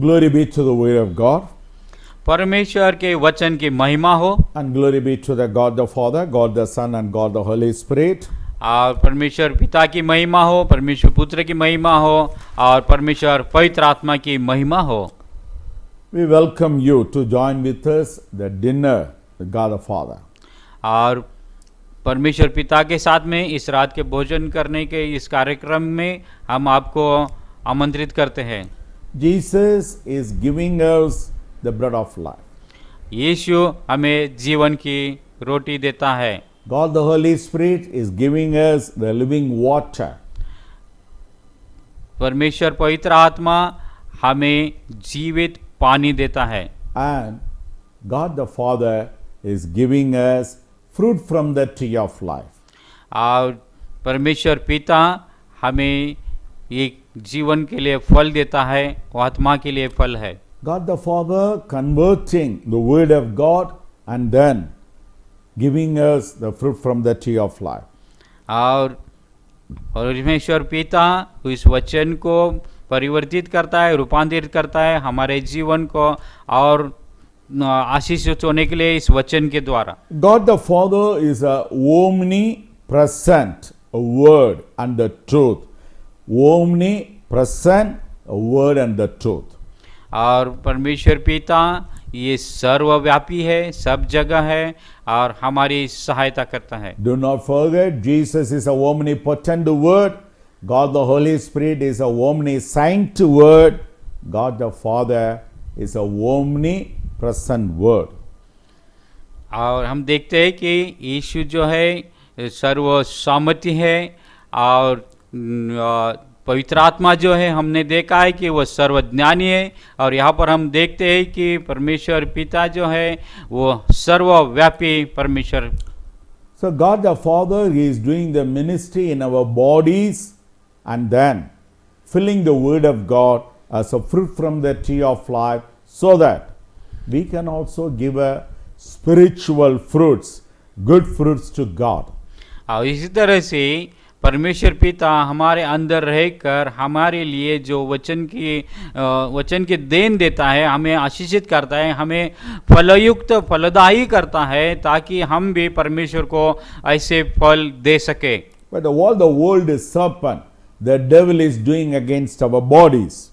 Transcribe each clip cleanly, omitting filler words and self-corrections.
Glory be to the word of God, परमेश्वर के वचन की महिमा हो and glory be to the God the Father, God the Son, and God the Holy Spirit. और परमेश्वर पिता की महिमा हो, परमेश्वर पुत्र की महिमा हो और परमेश्वर पवित्र आत्मा की महिमा हो। We welcome you to join with us the dinner with God the Father. और परमेश्वर पिता के साथ में इस रात के भोजन करने के इस कार्यक्रम में हम आपको आमंत्रित करते हैं। Jesus is giving us the bread of life. यीशु हमें जीवन की रोटी देता है। God the Holy Spirit is giving us the living water. परमेश्वर पवित्र आत्मा हमें जीवित पानी देता है। And God the Father is giving us fruit from the tree of life. और परमेश्वर पिता हमें ये जीवन के लिए फल देता है, वो आत्मा के लिए फल है। God the Father converting the word of God and then giving us the fruit from the tree of life. और परमेश्वर पिता इस वचन को परिवर्तित करता है, रूपांतरित करता है हमारे जीवन को और आशीषित होने के लिए इस वचन के द्वारा। God the Father is a omnipresent word and the truth. Omnipresent word and the truth. और परमेश्वर पिता ये सर्वव्यापी है, सब जगह है और हमारी सहायता करता है। Do not forget, Jesus is a omnipotent word. God the Holy Spirit is a omniscient word. God the Father is a omnipresent word. और हम देखते हैं कि यीशु जो है सर्वसम्मति है और पवित्र आत्मा जो है हमने देखा है कि वह सर्वज्ञानी है और यहाँ पर हम देखते हैं कि परमेश्वर पिता जो है वो सर्वव्यापी परमेश्वर। So God the Father is doing the ministry in our bodies and then filling the word of God as a fruit from the tree of life so that we can also give a spiritual fruits, good fruits to God. और इसी तरह से परमेश्वर पिता हमारे अंदर रहकर हमारे लिए जो वचन की देन देता है, हमें आशीषित करता है, हमें फलयुक्त फलदायी करता है ताकि हम भी परमेश्वर को ऐसे फल दे सके। But all the world is serpent, the devil is doing against our bodies.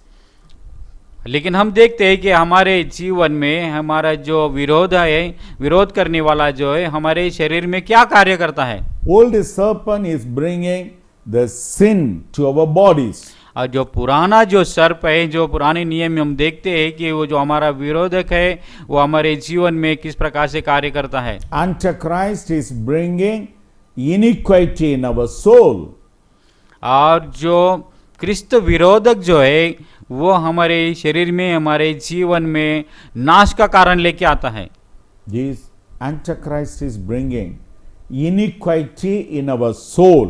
लेकिन हम देखते हैं कि हमारे जीवन में हमारा जो विरोध करने वाला जो है हमारे शरीर में क्या कार्य करता है। Old serpent is bringing the sin to our bodies. और जो पुराना जो सर्प है, जो पुराने नियम में हम देखते हैं कि वो जो हमारा विरोधक है वो हमारे जीवन में किस प्रकार से कार्य करता है। Antichrist is bringing iniquity in our soul. और जो क्रिस्त विरोधक जो है वो हमारे शरीर में, हमारे जीवन में नाश का कारण लेके आता है। This Antichrist is bringing iniquity in our soul.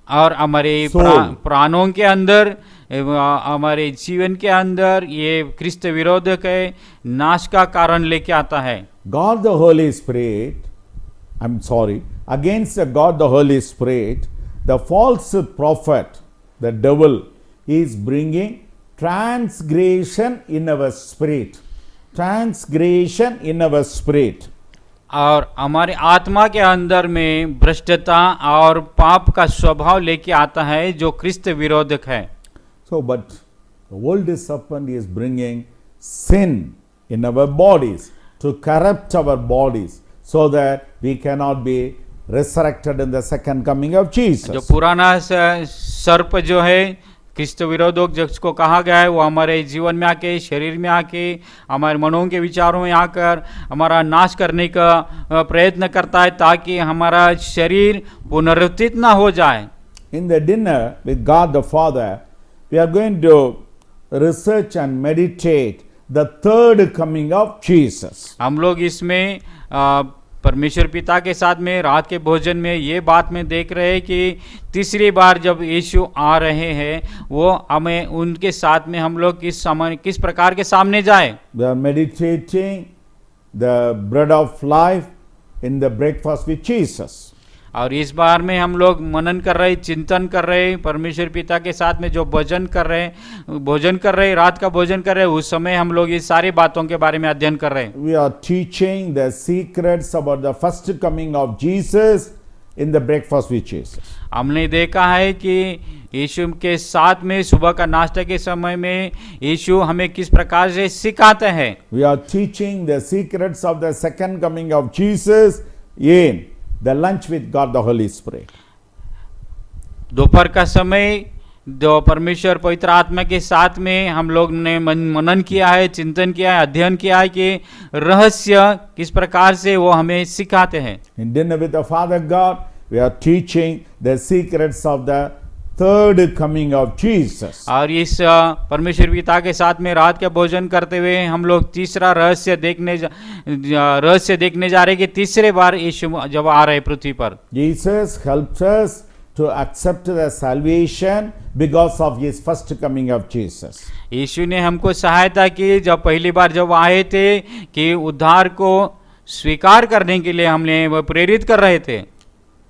और हमारे प्राणों के अंदर, हमारे जीवन के अंदर ये क्रिस्त विरोधक है, नाश का कारण लेके आता है। God the Holy Spirit, against the God the Holy Spirit, the false prophet, the devil, is bringing transgression in our spirit. Transgression in our spirit. और हमारे आत्मा के अंदर में भ्रष्टता और पाप का स्वभाव लेके आता है जो क्रिस्त विरोधक है। So, but the world serpent is bringing sin in our bodies to corrupt our bodies so that we cannot be resurrected in the second coming of Jesus. जो पुराना सर्प जो है क्रिस्त विरोधक जिसको कहा गया है वो हमारे जीवन में आके, शरीर में आके, हमारे मनों के विचारों में आकर हमारा नाश करने का प्रयत्न करता है ताकि हमारा शरीर पुनरुत्थित ना हो जाए। In the dinner with God the Father, we are going to research and meditate the third coming of Jesus. हम लोग इसमें परमेश्वर पिता के साथ में रात के भोजन में ये बात में देख रहे हैं कि तीसरी बार जब यीशु आ रहे हैं वो हमें उनके साथ में हम लोग किस प्रकार के सामने जाए। We are meditating the bread of life in the breakfast with Jesus. और इस बार में हम लोग मनन कर रहे, चिंतन कर रहे, परमेश्वर पिता के साथ में जो भोजन कर रहे, रात का भोजन कर रहे, उस समय हम लोग इस सारी बातों के बारे में अध्ययन कर रहे हैं। We are teaching the secrets about the first coming of Jesus in the breakfast with Jesus. हमने देखा है कि यीशु के साथ में सुबह का नाश्ता के समय में यीशु हमें किस प्रकार से सिखाते हैं। We are teaching the secrets of the second coming of Jesus in the lunch with God the Holy Spirit. दोपहर का समय जो परमेश्वर पवित्र आत्मा के साथ में हम लोग ने मनन किया है, चिंतन किया है, अध्ययन किया है कि रहस्य किस प्रकार से वो हमें सिखाते हैं। In dinner with the Father God, we are teaching the secrets of the third coming of Jesus. और इस परमेश्वर पिता के साथ में रात का भोजन करते हुए हम लोग तीसरा रहस्य देखने जा रहे हैं कि तीसरे बार यीशु जब आ रहे पृथ्वी पर। Jesus helps us to accept the salvation because of his first coming of Jesus. यीशु ने हमको सहायता की जब पहली बार जब आए थे कि उद्धार को स्वीकार करने के लिए हमने वो प्रेरित कर रहे थे।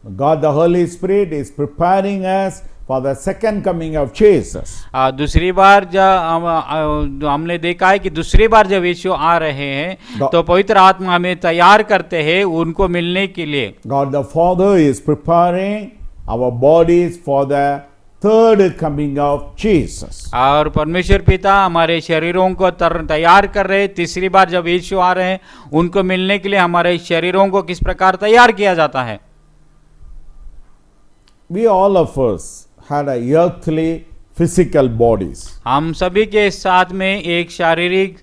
God the Holy Spirit is preparing us for the second coming of Jesus. दूसरी बार जब हमने देखा है कि दूसरी बार जब यीशु आ रहे हैं तो पवित्र आत्मा हमें तैयार करते हैं उनको मिलने के लिए। God the Father is preparing our bodies for the third coming of Jesus. और परमेश्वर पिता हमारे शरीरों को तैयार कर रहे, तीसरी बार जब यीशु आ रहे हैं उनको मिलने के लिए हमारे शरीरों को किस प्रकार तैयार किया जाता है। We all of us had a earthly physical bodies. हम सभी के साथ में एक शारीरिक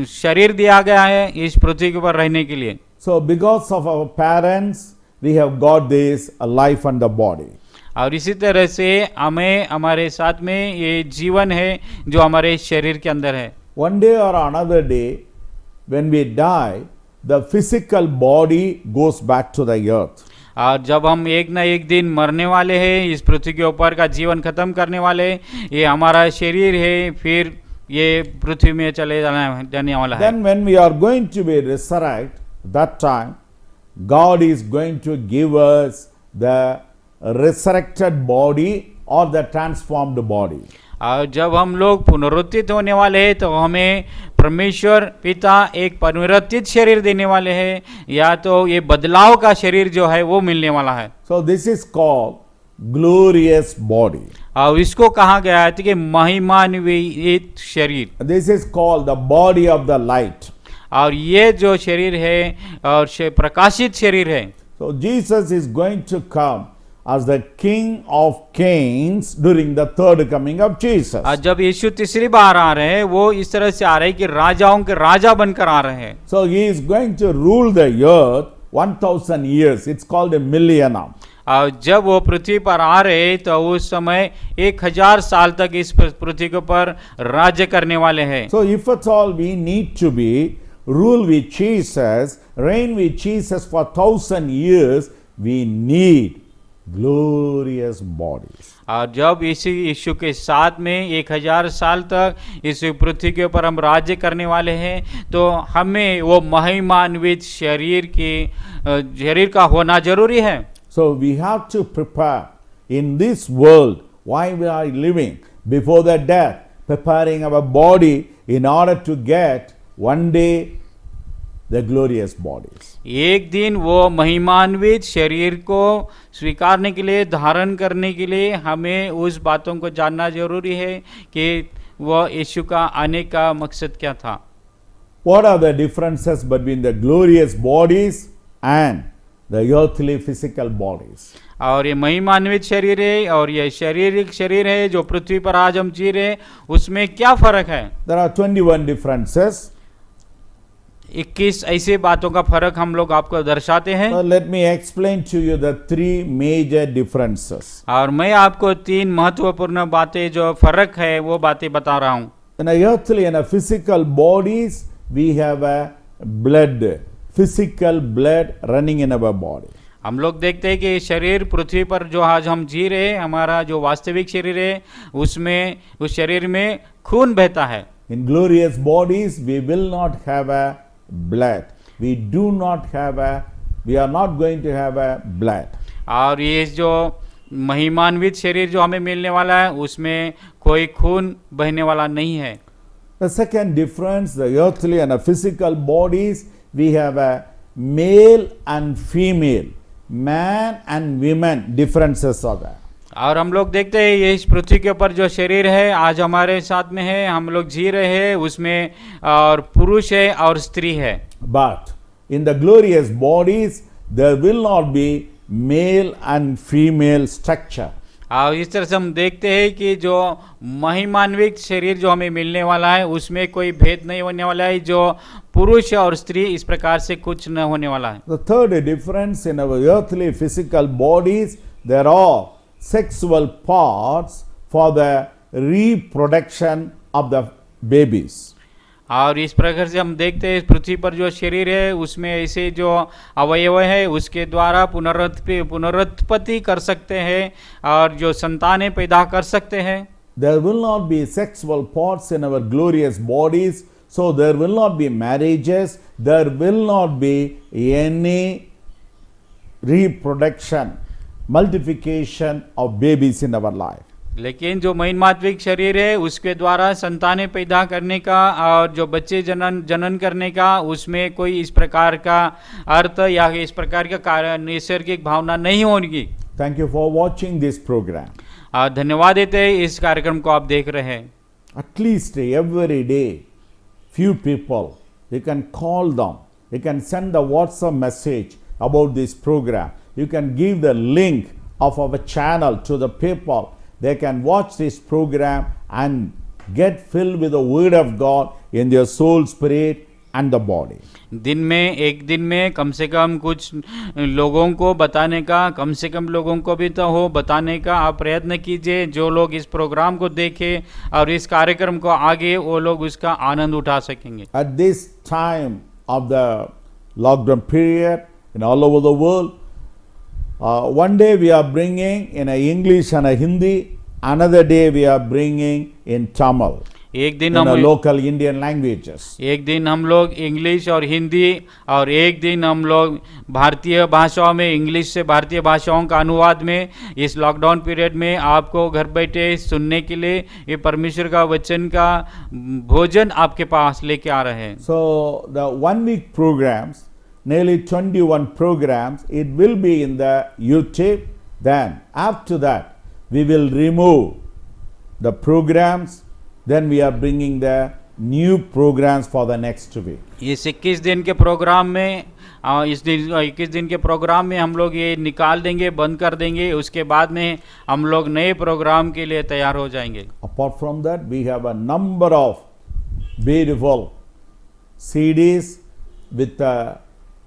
शरीर दिया गया है इस पृथ्वी के ऊपर रहने के लिए। So because of our parents, we have got this a life and the body. और इसी तरह से हमें हमारे साथ में ये जीवन है जो हमारे शरीर के अंदर है। One day or another day, when we die, the physical body goes back to the earth. और जब हम एक ना एक दिन मरने वाले हैं, इस पृथ्वी के ऊपर का जीवन खत्म करने वाले हैं, ये हमारा शरीर है, फिर ये पृथ्वी में चले जाने वाला है। Then when we are going to be resurrected, that time God is going to give us the resurrected body or the transformed body. और जब हम लोग पुनरुत्थित होने वाले हैं तो हमें परमेश्वर पिता एक पुनरुत्थित शरीर देने वाले हैं, या तो ये बदलाव का शरीर जो है वो मिलने वाला है। So this is called glorious body. और इसको कहा गया है कि महिमान्वित शरीर। This is called the body of the light. और ये जो शरीर है और प्रकाशित शरीर है। So Jesus is going to come as the King of Kings during the third coming of Jesus. जब यीशु तीसरी बार आ रहे हैं वो इस तरह से आ रहे हैं कि राजाओं के राजा बनकर आ रहे हैं। So he is going to rule the earth 1000 years. It's called a millennium. और जब वो पृथ्वी पर आ रहे तो उस समय 1000 साल तक इस पृथ्वी के ऊपर राज्य करने वाले हैं। So if at all we need to be rule with Jesus, reign with Jesus for 1000 years, we need glorious bodies. और जब इसी यीशु के साथ में 1000 साल तक इस पृथ्वी के ऊपर हम राज्य करने वाले हैं तो हमें वो महिमान्वित शरीर का होना जरूरी है। So we have to prepare in this world while we are living before the death, preparing our body in order to get one day the glorious bodies. एक दिन वो महिमान्वित शरीर को स्वीकारने के लिए, धारण करने के लिए हमें उस बातों को जानना जरूरी है कि वो यीशु का आने का मकसद क्या था। What are the differences between the glorious bodies and the earthly physical bodies? और ये महिमान्वित शरीर है और ये शारीरिक शरीर है जो पृथ्वी पर आज हम जी रहे, उसमें क्या फर्क है? There are 21 differences. 21 ऐसे बातों का फर्क हम लोग आपको दर्शाते हैं। Let me explain to you the three major differences. और मैं आपको 3 महत्वपूर्ण बातें जो फर्क है वो बातें बता रहा हूँ। In a earthly and a physical bodies, we have a blood, physical blood running in our body. हम लोग देखते हैं कि शरीर पृथ्वी पर जो आज हम जी रहे हैं, हमारा जो वास्तविक शरीर है उसमें, उस शरीर में खून बहता है। In glorious bodies, we will not have a blood. We do not have a we are not going to have a blood. और ये जो महिमान्वित शरीर जो हमें मिलने वाला है उसमें कोई खून बहने वाला नहीं है। The second difference, the earthly and the physical bodies, we have a male and female, man and women differences are there. और हम लोग देखते हैं ये इस पृथ्वी के ऊपर जो शरीर है आज हमारे साथ में है, हम लोग जी रहे हैं उसमें, और पुरुष है और स्त्री है। But in the glorious bodies, there will not be male and female structure. और इस तरह से हम देखते हैं कि जो महिमान्वित शरीर जो हमें मिलने वाला है उसमें कोई भेद नहीं होने वाला है, जो पुरुष और स्त्री इस प्रकार से कुछ न होने वाला है। The third difference, in our earthly physical bodies, there are sexual parts for the reproduction of the babies. और इस प्रकार से हम देखते हैं पृथ्वी पर जो शरीर है उसमें ऐसे जो अवयव है उसके द्वारा पुनरुत्पत्ति कर सकते हैं और जो संतानें पैदा कर सकते हैं। There will not be sexual parts in our glorious bodies, so there will not be marriages, there will not be any reproduction, multiplication of babies in our life. लेकिन जो महिमात्विक शरीर है उसके द्वारा संतानें पैदा करने का और जो बच्चे जनन करने का उसमें कोई इस प्रकार का अर्थ या इस प्रकार का नैसर्गिक भावना नहीं होगी। Thank you for watching this program. धन्यवाद देते हैं इस कार्यक्रम को आप देख रहे हैं। At least every day, few people, you can call them, you can send a WhatsApp message about this program, you can give the link of our channel to the people. They can watch this program and get filled with the word of God in their soul, spirit and the body. एक दिन में कम से कम कुछ लोगों को बताने का, कम से कम लोगों को भी तो हो बताने का आप प्रयत्न कीजिए, जो लोग इस प्रोग्राम को देखें और इस कार्यक्रम को आगे वो लोग उसका आनंद उठा सकेंगे। At this time of the lockdown period in all over the world, one day we are bringing in a English and a Hindi, another day we are bringing in Tamil, एक दिन in हम a local Indian languages. एक दिन हम लोग English और हिंदी और एक दिन हम लोग भारतीय भाषाओं में, इंग्लिश से भारतीय भाषाओं का अनुवाद में इस लॉकडाउन पीरियड में आपको घर बैठे सुनने के लिए ये परमेश्वर का वचन का भोजन आपके पास लेके आ रहे हैं। So the 1 week programs, nearly 21 programs, it will be in the YouTube. Then after that we will remove the programs. Then we are bringing the new programs for the next week. इस 21 दिन के programme में इस 21 दिन के programme में हम लोग ये निकाल देंगे, बंद कर देंगे, उसके बाद में हम लोग नए प्रोग्राम के लिए तैयार हो जाएंगे। Apart from that, we have a number of beautiful CDs with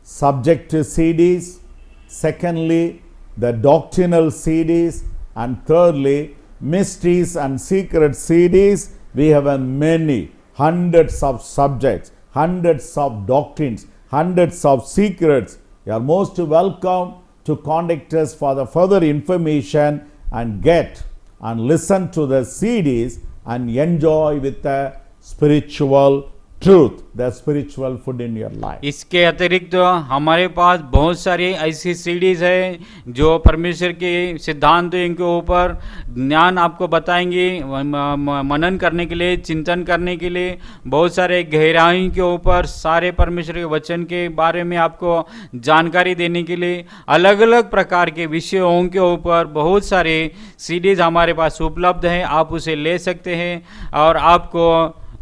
subjective CDs, secondly the doctrinal CDs, and thirdly mysteries and secret CDs. We have many hundreds of subjects, hundreds of doctrines, hundreds of secrets. You are most welcome to contact us for the further information and get and listen to the CDs and enjoy with the spiritual truth, the spiritual food in your life. इसके अतिरिक्त हमारे पास बहुत सारी ऐसी CDs है जो परमेश्वर के सिद्धांतों के ऊपर ज्ञान आपको बताएंगे, मनन करने के लिए, चिंतन करने के लिए, बहुत सारे गहराई के ऊपर सारे परमेश्वर के वचन के बारे में आपको जानकारी देने के लिए अलग अलग प्रकार के विषयों के ऊपर बहुत सारे सीडीज हमारे पास उपलब्ध हैं। आप उसे ले सकते हैं और आपको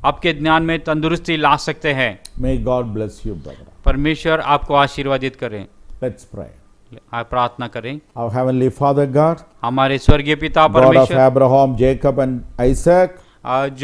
आपके ज्ञान में तंदुरुस्ती ला सकते हैं। May God bless you, brother. परमेश्वर आपको आशीर्वादित करें। Let's pray. आप प्रार्थना करें। Our Heavenly Father God, हमारे स्वर्गीय पिता God of परमेश्वर, Abraham, Jacob and Isaac,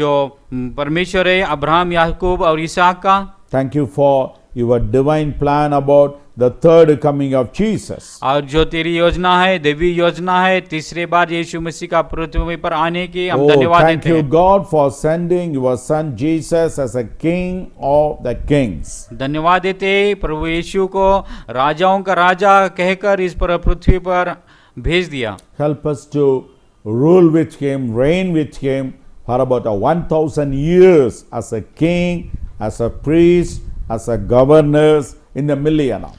जो परमेश्वर है अब्राहम, याकूब और इसहाक का, thank you for your divine plan about the third coming of Jesus. और जो तेरी योजना है, देवी योजना है, तीसरे बार यीशु मसीह का पृथ्वी पर आने की हम Oh, धन्यवाद thank देते you, हैं। God, for sending your son Jesus as a king of the kings. धन्यवाद देते हैं प्रभु यीशु को राजाओं का राजा कहकर इस पर पृथ्वी पर भेज दिया। Help us to rule with him, reign with him for about 1,000 years as a king, as a priest, as a governor in the millennium.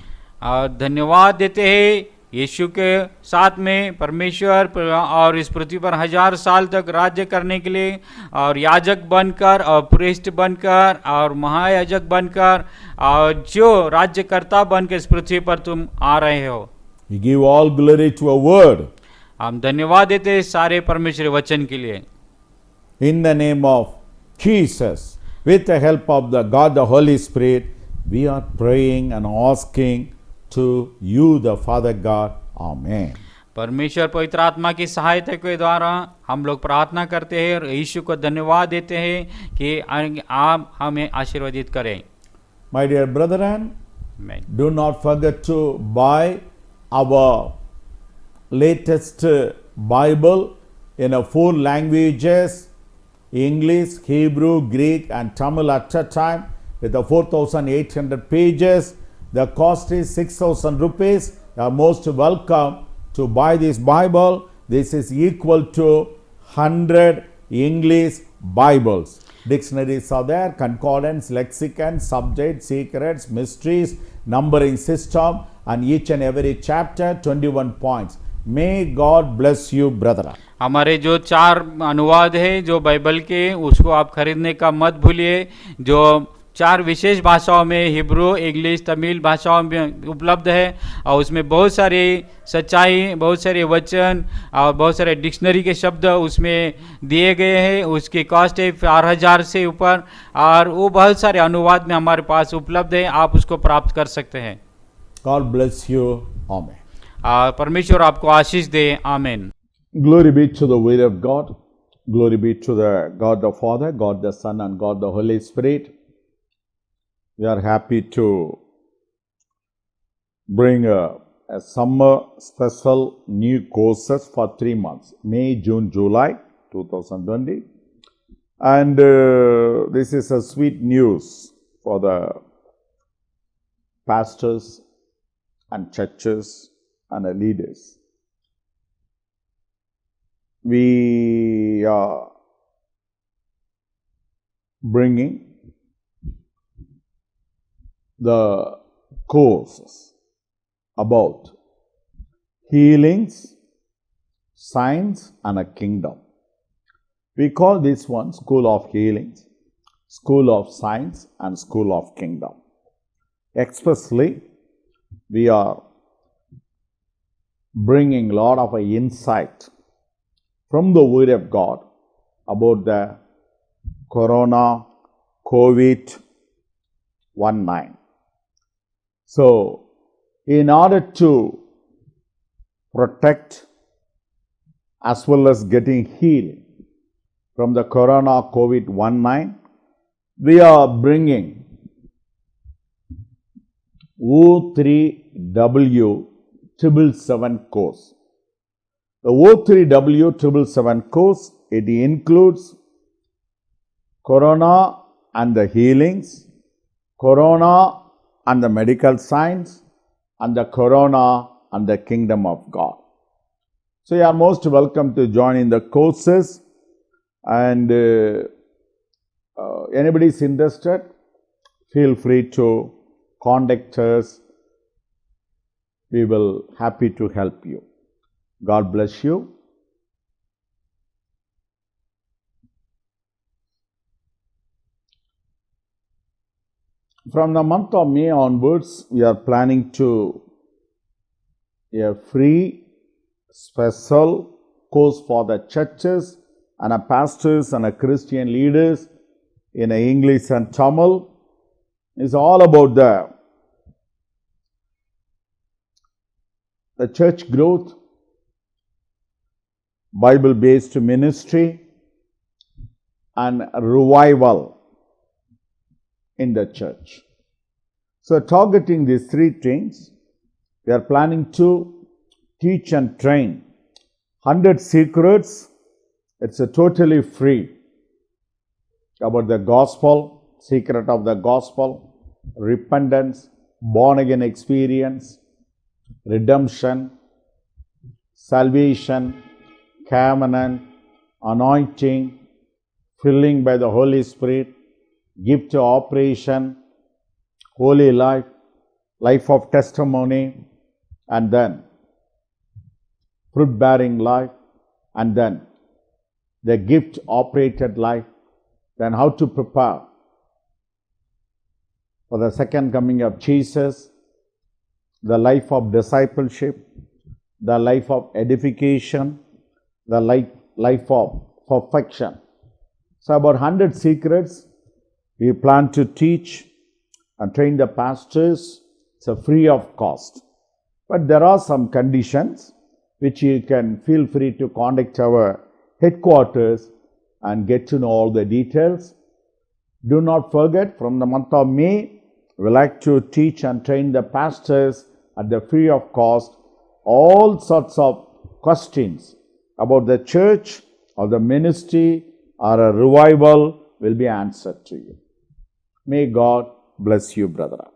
और धन्यवाद देते हैं यीशु के साथ में परमेश्वर और इस पृथ्वी पर 1000 साल तक राज्य करने के लिए, और याजक बनकर और प्रीस्ट बनकर और महायाजक बनकर और जो राज्यकर्ता बनकर इस पृथ्वी पर तुम आ रहे हो। We give all glory to a word. हम धन्यवाद देते हैं सारे परमेश्वर वचन के लिए। In the name of Jesus, with the help of the God, the Holy Spirit, we are praying and asking to you, the Father God. Amen. परमेश्वर पवित्र आत्मा की सहायता के द्वारा हम लोग प्रार्थना करते हैं और यीशु को धन्यवाद देते हैं कि आप हमें आशीर्वादित करें। My dear brethren, Amen. do not forget to buy our latest Bible in 4 languages: English, Hebrew, Greek, and Tamil at a time, with 4,800 pages. The cost is 6,000 rupees. You are most welcome to buy this Bible. This is equal to 100 English Bibles. Dictionaries are there, concordance, lexicon, subject, secrets, mysteries, numbering system, and each and every chapter 21 points. May God bless you, brethren. हमारे जो 4 अनुवाद है जो Bible के, उसको आप खरीदने का मत भूलिए। जो 4 विशेष भाषाओं में हिब्रू, इंग्लिश, तमिल भाषाओं में उपलब्ध है, और उसमें बहुत सारी सच्चाई, बहुत सारे वचन और बहुत सारे डिक्शनरी के शब्द उसमें दिए गए हैं। उसकी कॉस्ट है 4000 से ऊपर, और वो बहुत सारे अनुवाद में हमारे पास उपलब्ध है, आप उसको प्राप्त कर सकते हैं। God bless you. Amen. परमेश्वर आपको आशीष दे। आमीन। Glory be to the word of God. Glory be to the God the Father, God the Son, and God the Holy Spirit. We are happy to bring a summer special new courses for 3 months, May, June, July 2020. And this is a sweet news for the pastors and churches and the leaders. We are bringing the courses about healings, signs, and a kingdom. We call this one School of Healings, School of Signs, and School of Kingdom. Especially, we are bringing a lot of insight from the Word of God about the Corona COVID-19. So, in order to protect as well as getting healed from the Corona COVID-19, we are bringing O3W 777 course. The O3W 777 course, it includes Corona and the healings, Corona and the medical science, and the Corona and the kingdom of God. So you are most welcome to join in the courses, and anybody is interested, feel free to contact us. We will happy to help you. God bless you. From the month of May onwards, we are planning to a free special course for the churches and the pastors and the Christian leaders in English and Tamil. It's all about the church growth, Bible-based ministry, and revival in the church. So, targeting these 3 things, we are planning to teach and train 100 secrets. It's a totally free about the gospel, secret of the gospel, repentance, born again experience, redemption, salvation, covenant, anointing, filling by the Holy Spirit, gift operation, holy life, life of testimony, and then fruit bearing life, and then the gift operated life, then how to prepare for the second coming of Jesus, the life of discipleship, the life of edification, the life of perfection. So about 100 secrets we plan to teach and train the pastors. It's free of cost. But there are some conditions which you can feel free to contact our headquarters and get to know all the details. Do not forget, from the month of May, we like to teach and train the pastors at the free of cost. All sorts of questions about the church or the ministry or a revival will be answered to you. May God bless you, brother.